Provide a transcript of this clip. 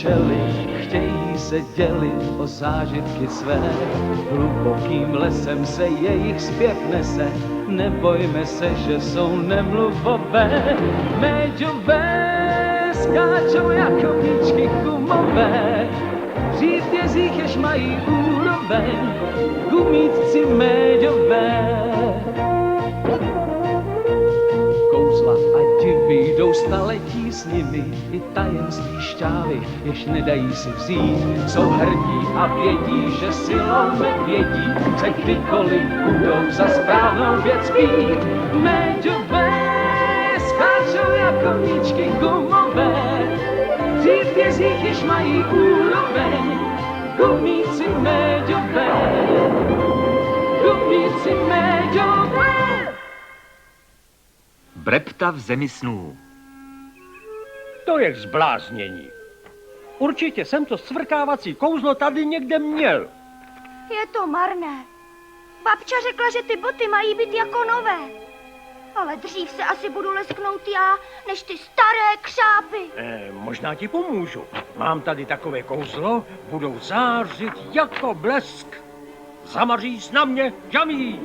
včely chtějí se dělit o zážitky své. Hlubokým lesem se jejich zpěv nese, nebojme se, že jsou nemluvové. Méďové skáčou jako míčky gumové, v přívězích jež mají úroveň, gumítci méďové. Kouzla a divy jdou staletí s nimi, i tajemství šťávy, jež nedají si vzít. Jsou hrdí a vědí, že silou medvědí se kdykoliv budou za správnou věc být. Méďové skáčou jako míčky gumové, v přívězích jež mají úroveň, gumíci méďové, gumíci méďové. Brepta v zemi snů. To je zbláznění. Určitě jsem to svrkávací kouzlo tady někde měl. Je to marné. Babča řekla, že ty boty mají být jako nové. Ale dřív se asi budu lesknout já, než ty staré křápy. Možná ti pomůžu. Mám tady takové kouzlo, budou zářit jako blesk. Zamaříš na mě, Jamí!